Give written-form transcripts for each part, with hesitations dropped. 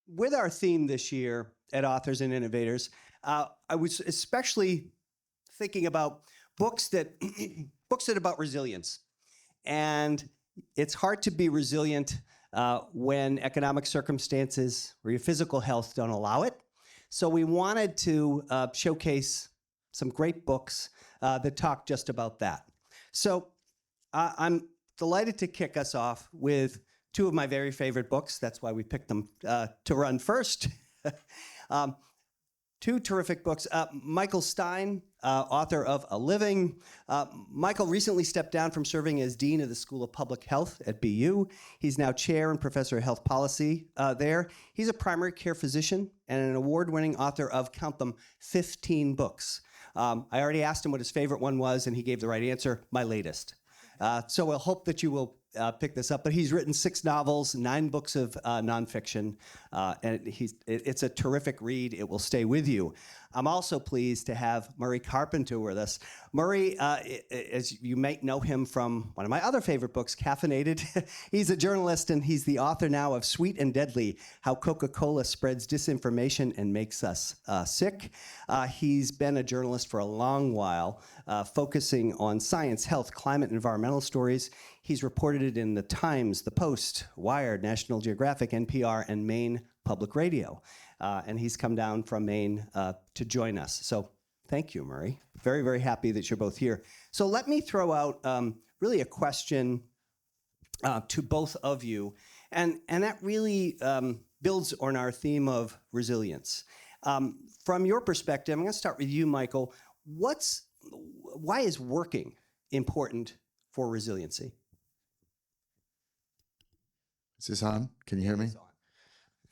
with our theme this year at Authors and Innovators, I was especially thinking about books that books that are about resilience. And it's hard to be resilient when economic circumstances or your physical health don't allow it. So we wanted to showcase some great books that talk just about that. So I'm delighted to kick us off with two of my very favorite books. That's why we picked them to run first. Two terrific books. Michael Stein, author of A Living. Michael recently stepped down from serving as Dean of the School of Public Health at BU. He's now Chair and Professor of Health Policy there. He's a primary care physician and an award-winning author of, count them, 15 books. I already asked him what his favorite one was, and he gave the right answer, my latest. So we'll hope that you will pick this up. But he's written 6 novels, 9 books of nonfiction, and it's a terrific read. It will stay with you. I'm also pleased to have Murray Carpenter with us. Murray, as you might know him from one of my other favorite books, Caffeinated. He's a journalist, and he's the author now of Sweet and Deadly, How Coca-Cola Spreads Disinformation and Makes Us Sick. He's been a journalist for a long while, focusing on science, health, climate, and environmental stories. He's reported it in The Times, The Post, Wired, National Geographic, NPR, and Maine Public Radio. And he's come down from Maine to join us. So thank you, Murray. Very, very happy that you're both here. So let me throw out really a question to both of you. And that really builds on our theme of resilience. From your perspective, I'm going to start with you, Michael. Why is working important for resiliency? Is this on? Can you hear me?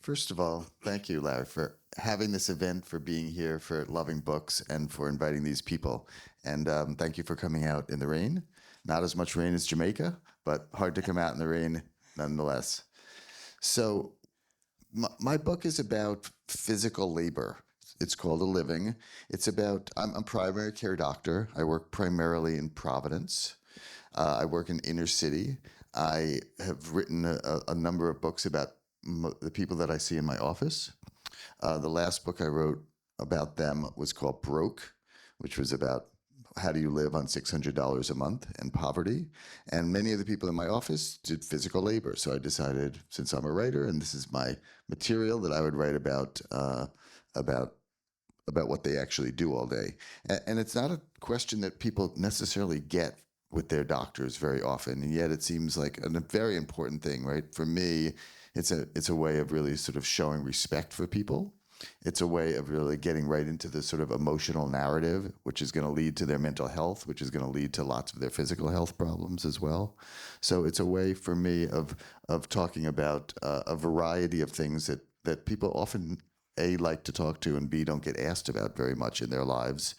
First of all, thank you, Larry, for having this event, for being here, for loving books, and for inviting these people. And thank you for coming out in the rain. Not as much rain as Jamaica, but hard to come out in the rain nonetheless. So my book is about physical labor. It's called A Living. It's about, I'm a primary care doctor. I work primarily in Providence. I work in inner city. I have written a number of books about the people that I see in my office. The last book I wrote about them was called Broke, which was about how do you live on $600 a month and poverty. And many of the people in my office did physical labor. So I decided, since I'm a writer and this is my material, that I would write about what they actually do all day. And it's not a question that people necessarily get with their doctors very often, and yet it seems like a very important thing, right? For me, it's a way of really sort of showing respect for people. It's a way of really getting right into the sort of emotional narrative, which is going to lead to their mental health, which is going to lead to lots of their physical health problems as well. So it's a way for me of talking about a variety of things that people often A, like to talk to, and B, don't get asked about very much in their lives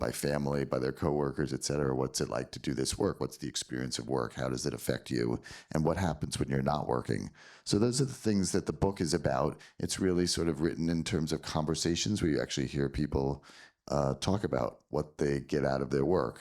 by family, by their coworkers, et cetera. What's it like to do this work? What's the experience of work? How does it affect you? And what happens when you're not working? So those are the things that the book is about. It's really sort of written in terms of conversations where you actually hear people talk about what they get out of their work,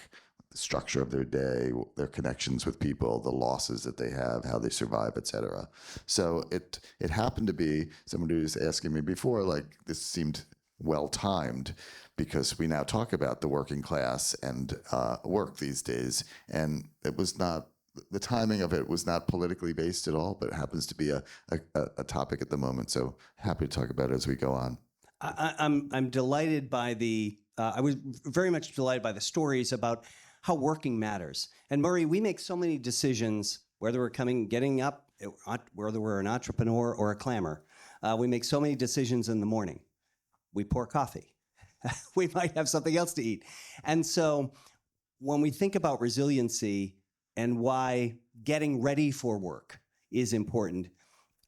the structure of their day, their connections with people, the losses that they have, how they survive, et cetera. So it happened to be, somebody was asking me before, like, this seemed well-timed because we now talk about the working class and work these days. And it was not, the timing of it was not politically based at all, but it happens to be a topic at the moment. So happy to talk about it as we go on. I'm delighted by I was very much delighted by the stories about how working matters. And Murray, we make so many decisions, whether we're getting up, whether we're an entrepreneur or a clamor. We make so many decisions in the morning. We pour coffee. We might have something else to eat. And so when we think about resiliency and why getting ready for work is important,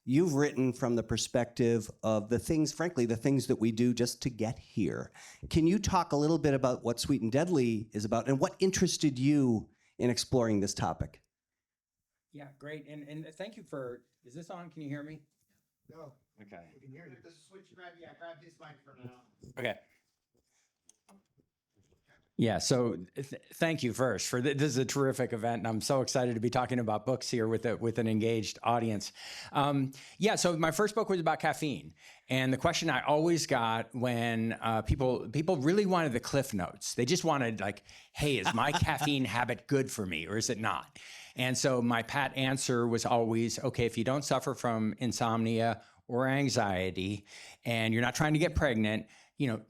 you've written from the perspective of the things, frankly, the things that we do just to get here. Can you talk a little bit about what Sweet and Deadly is about and what interested you in exploring this topic? Yeah, great. And thank you for, is this on? Can you hear me? No. Okay. You can hear you. This is switch grab this microphone now. Okay. Yeah, so thank you first for this is a terrific event, and I'm so excited to be talking about books here with an engaged audience. Yeah, so my first book was about caffeine, and the question I always got when people really wanted the cliff notes. They just wanted like, "Hey, is my caffeine habit good for me, or is it not?" And so my pat answer was always, "Okay, if you don't suffer from insomnia or anxiety, and you're not trying to get pregnant,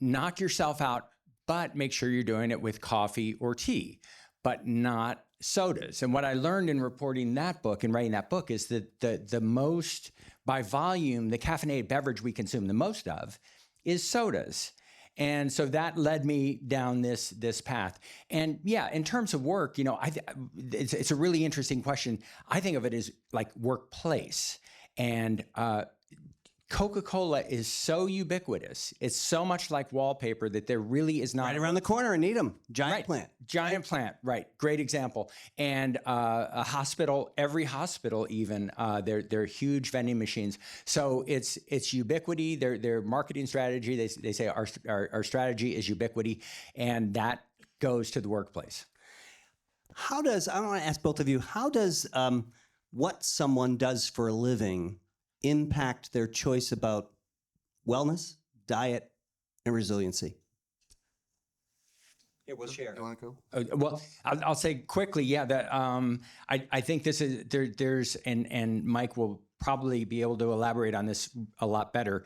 knock yourself out." But make sure you're doing it with coffee or tea, but not sodas. And what I learned in reporting that book and writing that book is that the most, by volume, the caffeinated beverage we consume the most of is sodas. And so that led me down this path. And yeah, in terms of work, it's a really interesting question. I think of it as like workplace. And Coca-Cola is so ubiquitous. It's so much like wallpaper that there really is not Right around the corner in Needham, giant plant. Giant plant, right? Great example. And a hospital, every hospital, even they're huge vending machines. So it's ubiquity. Their marketing strategy. They say our strategy is ubiquity, and that goes to the workplace. I want to ask both of you, how does what someone does for a living impact their choice about wellness, diet, and resiliency? It will share. You want to go? Well, I'll say quickly, yeah, that I think this is there's and Mike will probably be able to elaborate on this a lot better,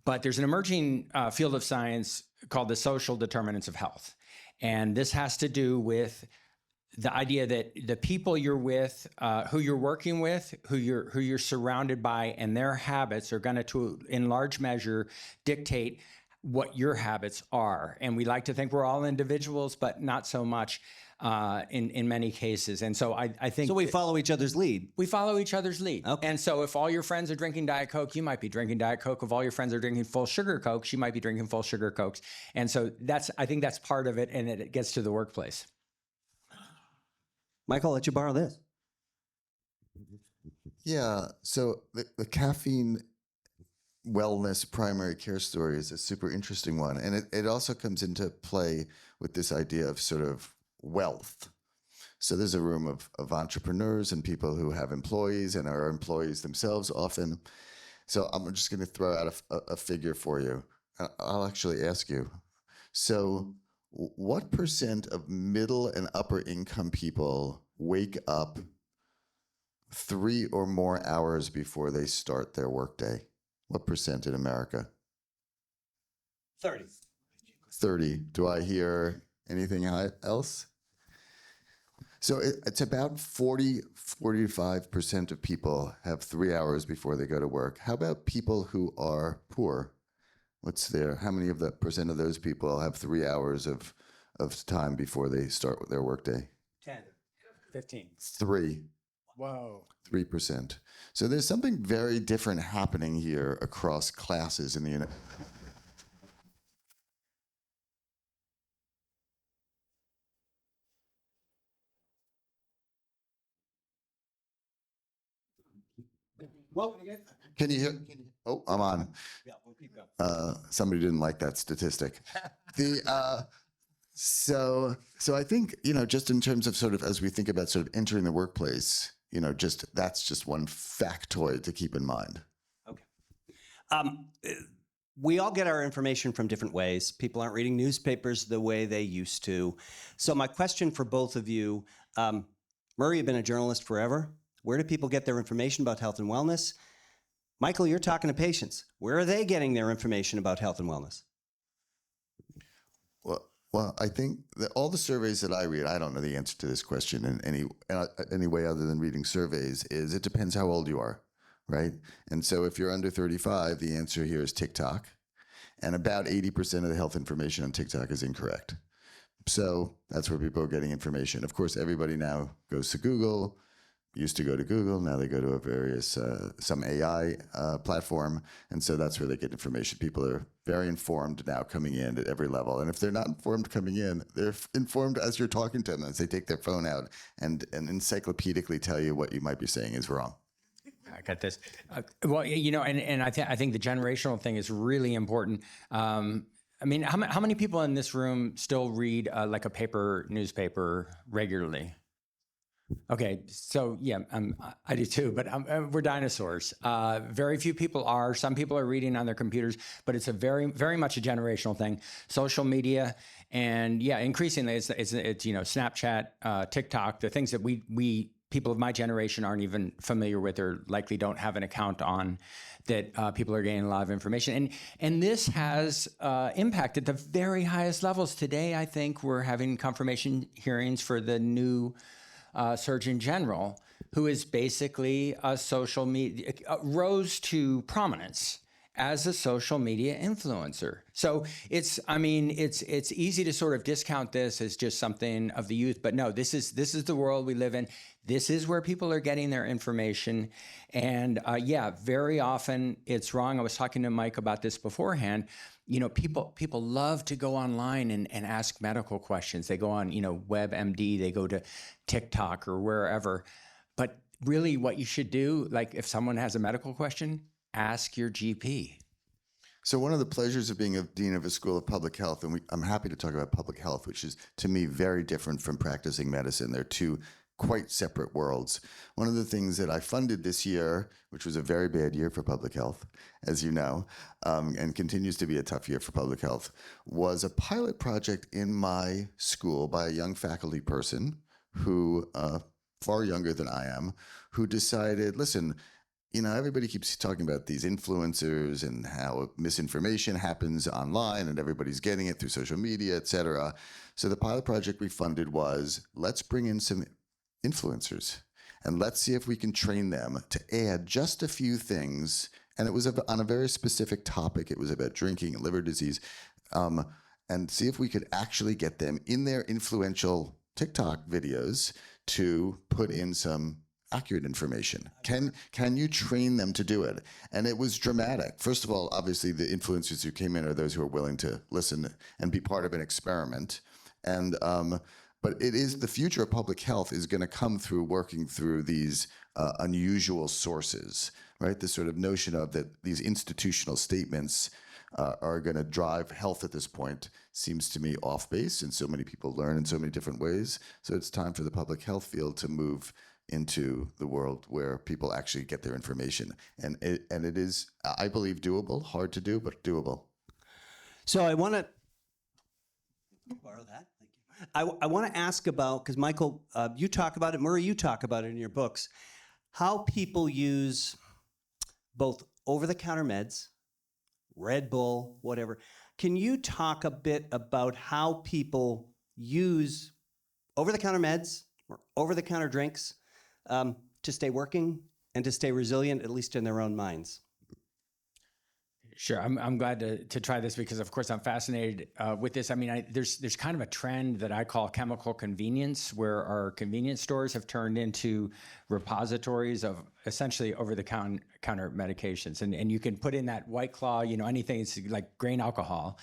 but there's an emerging field of science called the social determinants of health, and this has to do with the idea that the people you're with, who you're working with, who you're surrounded by, and their habits are going to, in large measure, dictate what your habits are. And we like to think we're all individuals, but not so much in many cases. And so I think So we follow each other's lead. we follow each other's lead. Okay. And so if all your friends are drinking Diet Coke, you might be drinking Diet Coke. If all your friends are drinking full sugar Cokes, you might be drinking full sugar Cokes. And so I think that's part of it, and it gets to the workplace. Michael, I'll let you borrow this. Yeah. So the caffeine wellness primary care story is a super interesting one. And it also comes into play with this idea of sort of wealth. So there's a room of entrepreneurs and people who have employees and are employees themselves often. So I'm just going to throw out a figure for you. I'll actually ask you. So what % of middle and upper income people wake up 3 or more hours before they start their workday? What % in America? 30. 30. Do I hear anything else? So it's about 45% of people have 3 hours before they go to work. How about people who are poor? How many of the % of those people have 3 hours of time before they start their workday? 10. 15. 3. Whoa. 3%. So there's something very different happening here across classes in the United States. Well, Can you hear? Oh, I'm on. yeah, we'll keep going. Somebody didn't like that statistic. So I think, just in terms of sort of, as we think about sort of entering the workplace, that's just one factoid to keep in mind. Okay. We all get our information from different ways. People aren't reading newspapers the way they used to. So my question for both of you, Murray, you've been a journalist forever. Where do people get their information about health and wellness? Michael, you're talking to patients. Where are they getting their information about health and wellness? Well, I think that all the surveys that I read, I don't know the answer to this question in any way other than reading surveys, is it depends how old you are, right? And so if you're under 35, the answer here is TikTok. And about 80% of the health information on TikTok is incorrect. So that's where people are getting information. Of course, everybody now goes to Google. Used to go to Google, now they go to some AI platform, and so that's where they get information. People are very informed now coming in at every level, and if they're not informed coming in, they're informed as you're talking to them, as they take their phone out and encyclopedically tell you what you might be saying is wrong. I got this. Well, and I think the generational thing is really important. I mean, how many people in this room still read like a newspaper regularly? Okay, so yeah, I do too, but we're dinosaurs. Very few people are. Some people are reading on their computers, but it's a very much a generational thing. Social media, and yeah, increasingly it's Snapchat, TikTok, the things that we people of my generation aren't even familiar with or likely don't have an account on, that people are getting a lot of information. And this has impacted the very highest levels. Today, I think we're having confirmation hearings for the new Surgeon General, who is basically a social media, rose to prominence as a social media influencer. So it's easy to sort of discount this as just something of the youth, but no, this is the world we live in. This is where people are getting their information. And yeah, very often it's wrong. I was talking to Mike about this beforehand. You know, people love to go online and ask medical questions. They go on, WebMD, they go to TikTok or wherever. But really what you should do, like if someone has a medical question, ask your GP. So one of the pleasures of being a dean of a school of public health, and I'm happy to talk about public health, which is to me very different from practicing medicine. They're two quite separate worlds. One of the things that I funded this year, which was a very bad year for public health, as you know, and continues to be a tough year for public health, was a pilot project in my school by a young faculty person who, far younger than I am, who decided, listen, everybody keeps talking about these influencers and how misinformation happens online and everybody's getting it through social media, et cetera. So the pilot project we funded was, let's bring in some influencers and let's see if we can train them to add just a few things. And it was on a very specific topic. It was about drinking and liver disease, and see if we could actually get them in their influential TikTok videos to put in some accurate information. Can you train them to do it? And it was dramatic. First of all, obviously the influencers who came in are those who are willing to listen and be part of an experiment. And but it is the future of public health is going to come through working through these unusual sources, right? This sort of notion of that these institutional statements are going to drive health at this point seems to me off base, and so many people learn in so many different ways. So it's time for the public health field to move into the world where people actually get their information. And it is, I believe, doable, hard to do, but doable. So I want to borrow that. Thank you. I want to ask about, because Michael, you talk about it, Murray, you talk about it in your books, how people use both over-the-counter meds, Red Bull, whatever. Can you talk a bit about how people use over-the-counter meds or over-the-counter drinks to stay working and to stay resilient, at least in their own minds? Sure, I'm glad to try this because, of course, I'm fascinated with this. I mean, there's kind of a trend that I call chemical convenience, where our convenience stores have turned into repositories of essentially over-the-counter medications, and you can put in that White Claw, anything. It's like grain alcohol.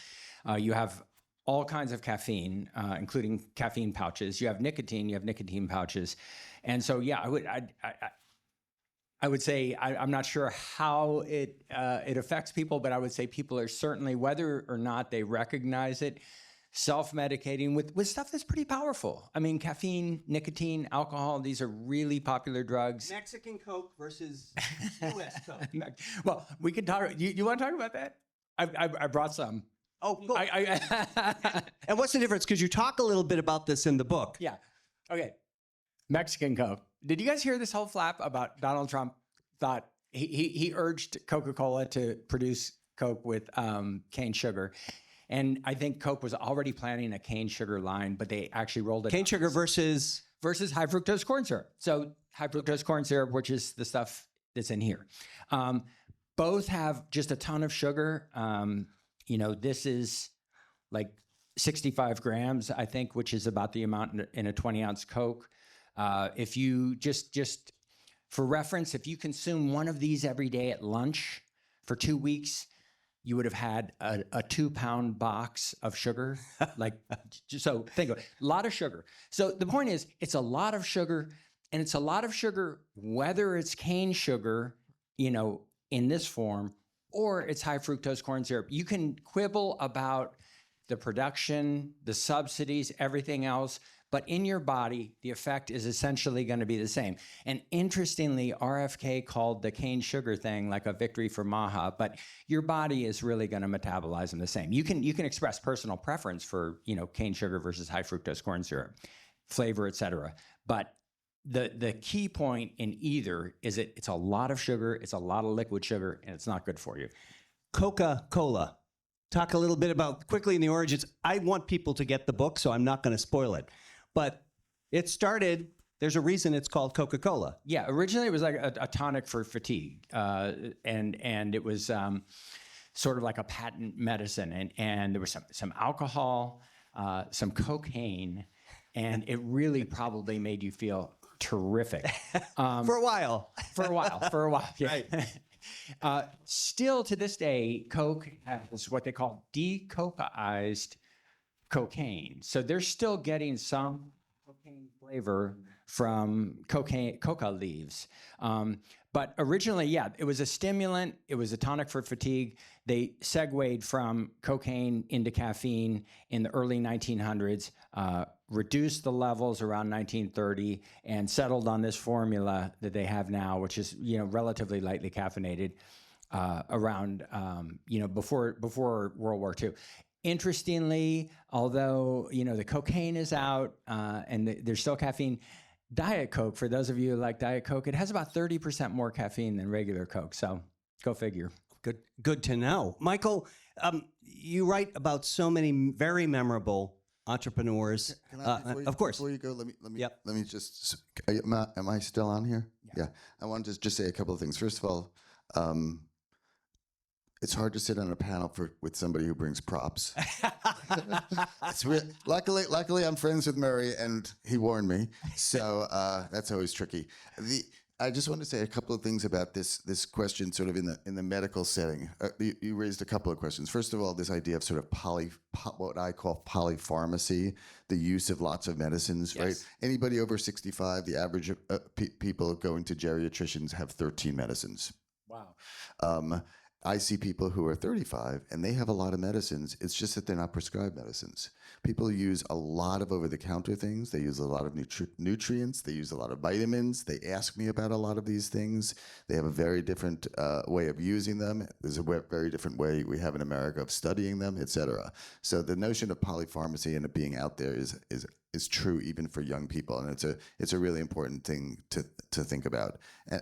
You have all kinds of caffeine, including caffeine pouches. You have nicotine pouches, and so yeah, I would say I'm not sure how it affects people, but I would say people are certainly, whether or not they recognize it, self-medicating with stuff that's pretty powerful. I mean, caffeine, nicotine, alcohol, these are really popular drugs. Mexican Coke versus U.S. Coke. Well, we could talk. You want to talk about that? I brought some. Oh, cool. And what's the difference? Because you talk a little bit about this in the book. Yeah. Okay. Mexican Coke. Did you guys hear this whole flap about Donald Trump thought he urged Coca-Cola to produce Coke with cane sugar? And I think Coke was already planning a cane sugar line, but they actually rolled it. Cane sugar versus high fructose corn syrup. So high fructose corn syrup, which is the stuff that's in here. Both have just a ton of sugar. This is like 65 grams, I think, which is about the amount in a 20-ounce Coke. If you just for reference, if you consume one of these every day at lunch for 2 weeks, you would have had a 2-pound box of sugar. So think of it, a lot of sugar. So the point is, it's a lot of sugar, and it's a lot of sugar, whether it's cane sugar, in this form, or it's high fructose corn syrup. You can quibble about the production, the subsidies, everything else. But in your body, the effect is essentially going to be the same. And interestingly, RFK called the cane sugar thing like a victory for Maha, but your body is really going to metabolize them the same. You can express personal preference for, cane sugar versus high fructose corn syrup, flavor, et cetera. But the key point in either is it's a lot of sugar, it's a lot of liquid sugar, and it's not good for you. Coca-Cola. Talk a little bit about quickly in the origins. I want people to get the book, so I'm not going to spoil it. But it started, there's a reason it's called Coca-Cola. Yeah, originally it was like a tonic for fatigue, and it was sort of like a patent medicine, and there was some alcohol, some cocaine, and it really probably made you feel terrific. For a while. Yeah. Right. Still to this day, Coke has what they call decocaized cocaine. So they're still getting some cocaine flavor from coca leaves. But originally, yeah, it was a stimulant. It was a tonic for fatigue. They segued from cocaine into caffeine in the early 1900s, reduced the levels around 1930, and settled on this formula that they have now, which is relatively lightly caffeinated, around before World War II. Interestingly, although the cocaine is out and there's still caffeine, Diet Coke, for those of you who like Diet Coke, it has about 30% more caffeine than regular Coke. So go figure. Good to know. Michael, you write about so many very memorable entrepreneurs. Of course. Before you go, let me Yep. let me just. Am I still on here? Yeah. I want to just say a couple of things. First of all, it's hard to sit on a panel with somebody who brings props. Luckily, I'm friends with Murray, and he warned me, so that's always tricky. I just want to say a couple of things about this question, sort of in the medical setting. You raised a couple of questions. First of all, this idea of sort of what I call polypharmacy, the use of lots of medicines, Yes. right? Anybody over 65, the average of people going to geriatricians have 13 medicines. Wow. I see people who are 35 and they have a lot of medicines. It's just that they're not prescribed medicines. People use a lot of over-the-counter things. They use a lot of nutrients. They use a lot of vitamins. They ask me about a lot of these things. They have a very different way of using them. There's a very different way we have in America of studying them, et cetera. So the notion of polypharmacy and it being out there is true even for young people, and it's a really important thing to think about,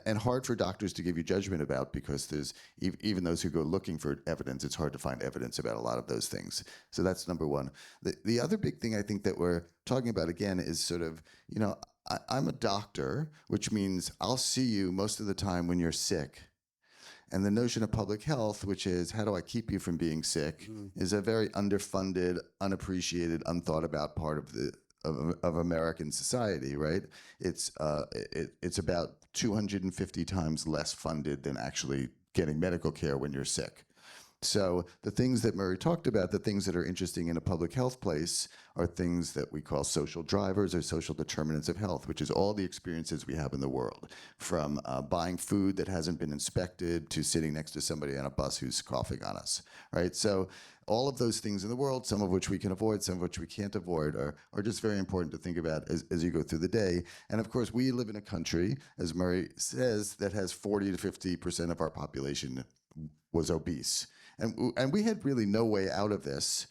and hard for doctors to give you judgment about, because there's even those who go looking for evidence, it's hard to find evidence about a lot of those things. So that's number one. The other big thing I think that we're talking about again is sort of, I'm a doctor, which means I'll see you most of the time when you're sick. And the notion of public health, which is how do I keep you from being sick, is a very underfunded, unappreciated, unthought about part of American society, right? It's about 250 times less funded than actually getting medical care when you're sick. So the things that Murray talked about, the things that are interesting in a public health place, are things that we call social drivers or social determinants of health, which is all the experiences we have in the world, from buying food that hasn't been inspected to sitting next to somebody on a bus who's coughing on us, right? So all of those things in the world, some of which we can avoid, some of which we can't avoid, are just very important to think about as you go through the day. And of course, we live in a country, as Murray says, that has 40 to 50% of our population was obese. And we had really no way out of this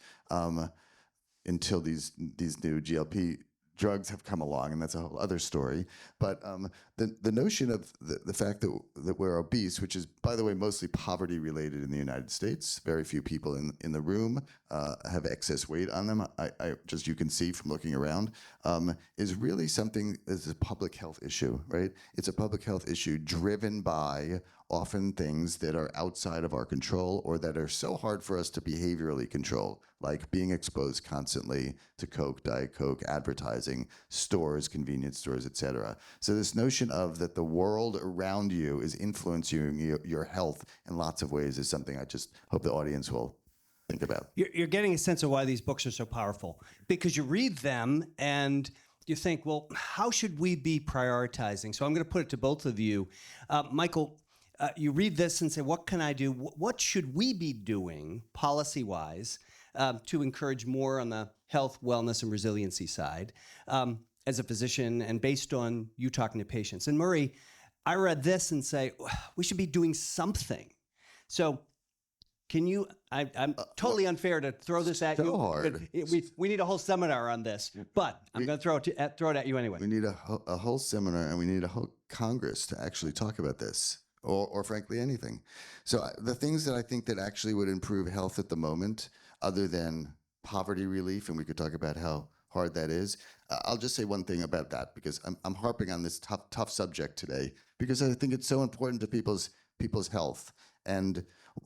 until these new GLP drugs have come along, and that's a whole other story. But the notion of the fact that we're obese, which is, by the way, mostly poverty related in the United States, very few people in the room have excess weight on them. I just, you can see from looking around, is really something that's a public health issue, right? It's a public health issue driven by often things that are outside of our control, or that are so hard for us to behaviorally control, like being exposed constantly to Coke, Diet Coke, advertising, stores, convenience stores, et cetera. So this notion of that the world around you is influencing your health in lots of ways is something I just hope the audience will think about. You're getting a sense of why these books are so powerful, because you read them and you think, well, how should we be prioritizing? So I'm going to put it to both of you. Michael, you read this and say, what can I do? What should we be doing policy-wise to encourage more on the health, wellness, and resiliency side as a physician and based on you talking to patients. And Murray, I read this and say, we should be doing something. So can you, I'm totally unfair to throw this at so you. hard. We need a whole seminar on this, but I'm going to throw it at you anyway. We need a whole seminar, and we need a whole Congress to actually talk about this, or frankly anything. So the things that I think that actually would improve health at the moment, other than poverty relief, and we could talk about how hard that is. I'll just say one thing about that, because I'm harping on this tough subject today, because I think it's so important to people's health. And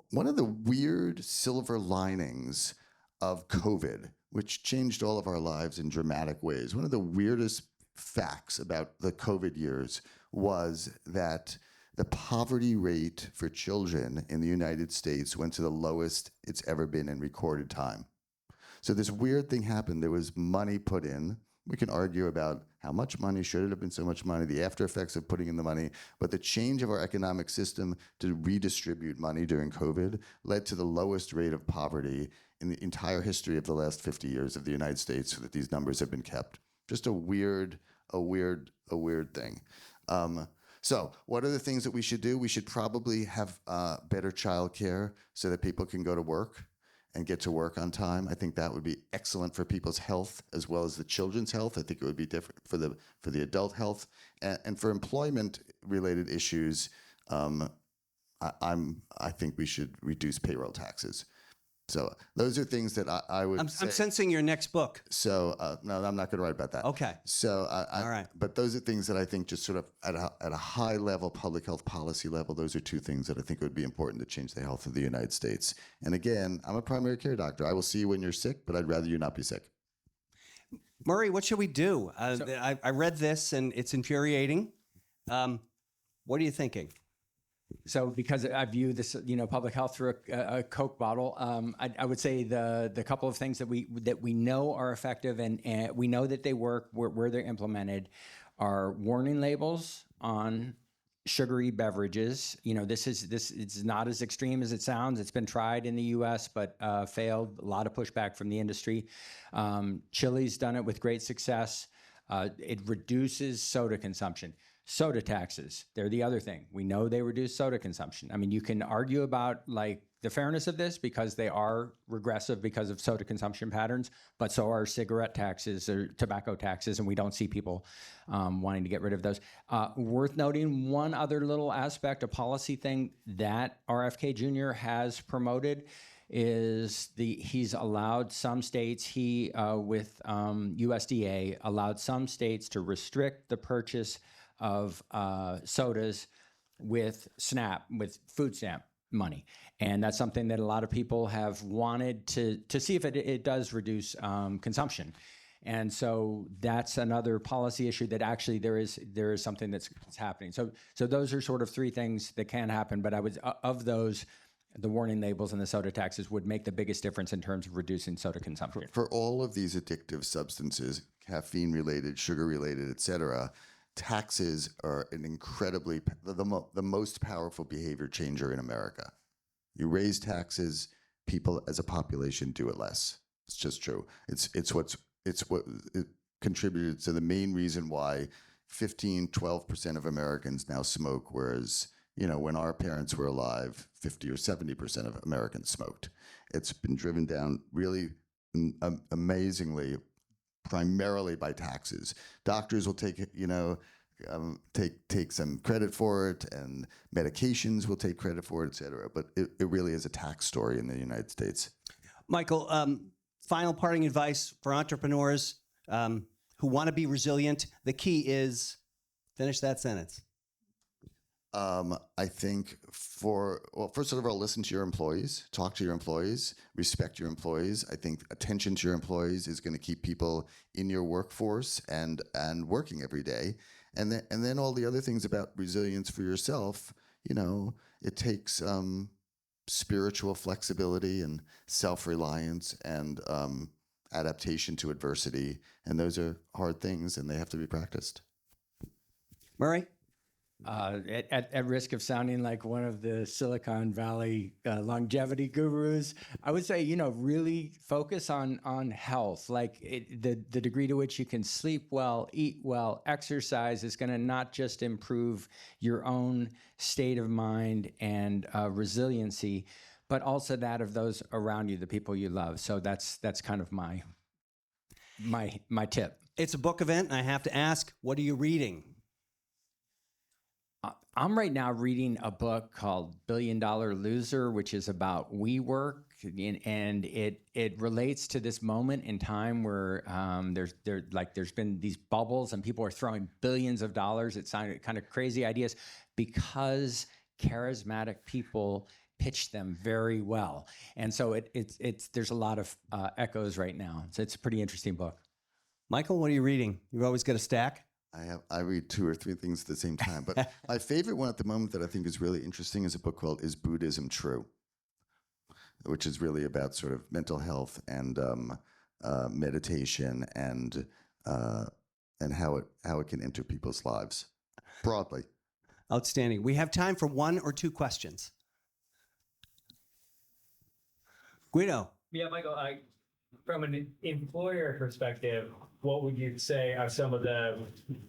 one of the weird silver linings of COVID, which changed all of our lives in dramatic ways, one of the weirdest facts about the COVID years was that the poverty rate for children in the United States went to the lowest it's ever been in recorded time. So this weird thing happened. There was money put in. We can argue about how much money, should it have been so much money, the after effects of putting in the money, but the change of our economic system to redistribute money during COVID led to the lowest rate of poverty in the entire history of the last 50 years of the United States, so that these numbers have been kept. Just a weird thing. So what are the things that we should do? We should probably have better childcare so that people can go to work and get to work on time. I think that would be excellent for people's health as well as the children's health. I think it would be different for the adult health, and for employment-related issues. I think we should reduce payroll taxes. So those are things that I would say. I'm sensing your next book. So no, I'm not going to write about that. Okay. So all right. But those are things that I think just sort of at a high level, public health policy level, those are two things that I think would be important to change the health of the United States. And again, I'm a primary care doctor. I will see you when you're sick, but I'd rather you not be sick. Murray, what should we do? I read this and it's infuriating. What are you thinking? So because I view this, public health through a Coke bottle, I would say the couple of things that we know are effective and we know that they work where they're implemented are warning labels on sugary beverages. This is not as extreme as it sounds. It's been tried in the U.S. but failed. A lot of pushback from the industry. Chile's done it with great success. It reduces soda consumption. Soda taxes, they're the other thing. We know they reduce soda consumption. I mean, you can argue about the fairness of this because they are regressive because of soda consumption patterns, but so are cigarette taxes or tobacco taxes, and we don't see people wanting to get rid of those. Worth noting, one other little aspect, a policy thing that RFK Jr. has promoted is he's allowed some states, with USDA, allowed some states to restrict the purchase of sodas with food stamp money. And that's something that a lot of people have wanted to see if it does reduce consumption. And so that's another policy issue that actually there is something that's happening. So those are sort of three things that can happen, but of those, the warning labels and the soda taxes would make the biggest difference in terms of reducing soda consumption. For all of these addictive substances, caffeine-related, sugar-related, et cetera, taxes are an incredibly the most powerful behavior changer in America. You raise taxes, people as a population do it less. It's just true. It's what it contributed to the main reason why 12% of Americans now smoke, whereas when our parents were alive, 50 or 70% of Americans smoked. It's been driven down really amazingly, primarily by taxes. Doctors will take some credit for it, and medications will take credit for it, et cetera. But it really is a tax story in the United States. Michael, final parting advice for entrepreneurs who want to be resilient. The key is, finish that sentence. I think first of all, listen to your employees, talk to your employees, respect your employees. I think attention to your employees is going to keep people in your workforce and working every day. And then all the other things about resilience for yourself, it takes spiritual flexibility and self-reliance and adaptation to adversity. And those are hard things, and they have to be practiced. Murray? At risk of sounding like one of the Silicon Valley longevity gurus, I would say, really focus on health. Like the degree to which you can sleep well, eat well, exercise is going to not just improve your own state of mind and resiliency, but also that of those around you, the people you love. So that's kind of my tip. It's a book event, and I have to ask, what are you reading? I'm right now reading a book called Billion Dollar Loser, which is about WeWork, and it relates to this moment in time where there's been these bubbles and people are throwing billions of dollars at kind of crazy ideas because charismatic people pitch them very well, and so there's a lot of echoes right now. So it's a pretty interesting book. Michael, what are you reading? You've always got a stack. I read 2 or 3 things at the same time, but my favorite one at the moment that I think is really interesting is a book called "Is Buddhism True?", which is really about sort of mental health and meditation and how it can enter people's lives broadly. Outstanding. We have time for 1 or 2 questions. Guido. Yeah, Michael, from an employer perspective, what would you say are some of the,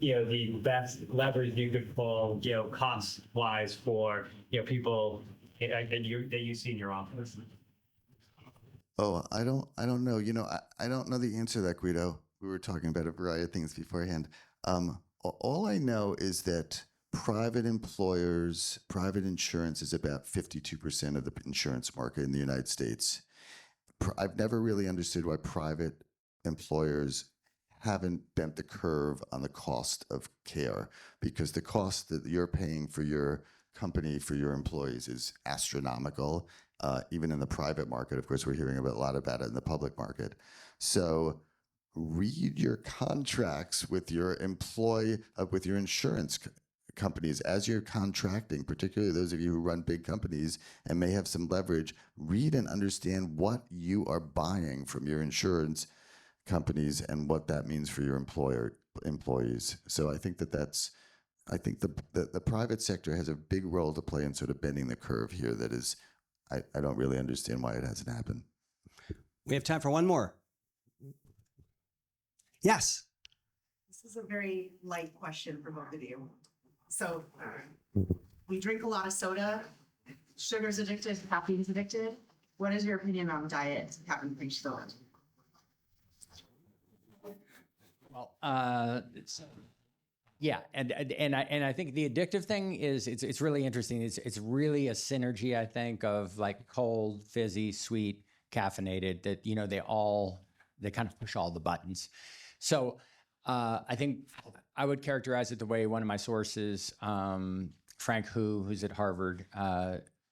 the best levers you could pull, cost-wise for, people that you see in your office? Oh, I don't know. I don't know the answer to that, Guido. We were talking about a variety of things beforehand. All I know is that private employers, private insurance is about 52% of the insurance market in the United States. I've never really understood why private employers haven't bent the curve on the cost of care, because the cost that you're paying for your company, for your employees, is astronomical. Even in the private market, of course, we're hearing a lot about it in the public market. So read your contracts with your with your insurance companies as you're contracting, particularly those of you who run big companies and may have some leverage. Read and understand what you are buying from your insurance companies and what that means for your employees. So I think I think the private sector has a big role to play in sort of bending the curve here. That is, I don't really understand why it hasn't happened. We have time for 1 more. Yes. This is a very light question for both of you. So we drink a lot of soda. Sugar's addictive. Caffeine's addicted. What is your opinion on diet caffeine-free soda? Well, yeah, and I think the addictive thing is it's really interesting. It's really a synergy, I think, of like cold, fizzy, sweet, caffeinated. That they kind of push all the buttons. So I think I would characterize it the way one of my sources, Frank Hu, who's at Harvard,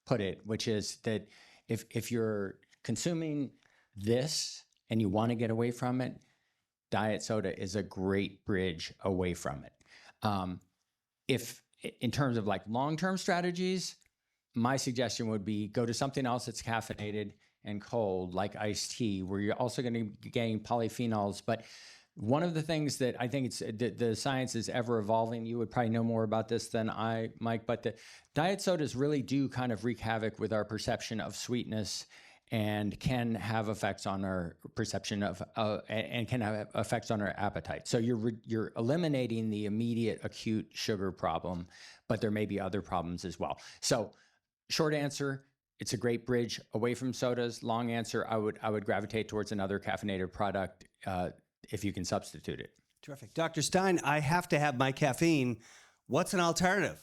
put it, which is that if you're consuming this and you want to get away from it, diet soda is a great bridge away from it. If in terms of like long-term strategies, my suggestion would be go to something else that's caffeinated and cold, like iced tea, where you're also going to be getting polyphenols. But one of the things that I think the science is ever evolving, you would probably know more about this than I, Mike, but the diet sodas really do kind of wreak havoc with our perception of sweetness and can have effects on our perception of, and can have effects on our appetite. So you're eliminating the immediate acute sugar problem, but there may be other problems as well. So short answer, it's a great bridge away from sodas. Long answer, I would gravitate towards another caffeinated product if you can substitute it. Terrific. Dr. Stein, I have to have my caffeine. What's an alternative?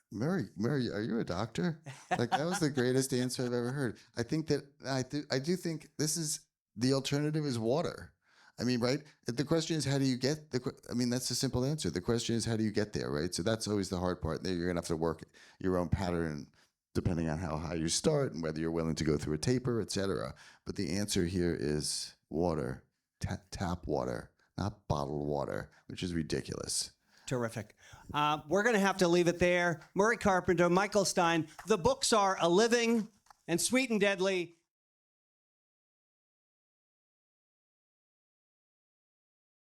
Murray, are you a doctor? Like, that was the greatest answer I've ever heard. I think that I do think the alternative is water. I mean, right? The question is, how do you get that's the simple answer. The question is, how do you get there, right? So that's always the hard part. There, you're gonna have to work your own pattern depending on how high you start and whether you're willing to go through a taper, et cetera. But the answer here is water, tap water, not bottled water, which is ridiculous. Terrific. We're going to have to leave it there. Murray Carpenter, Michael Stein. The books are A Living and Sweet and Deadly.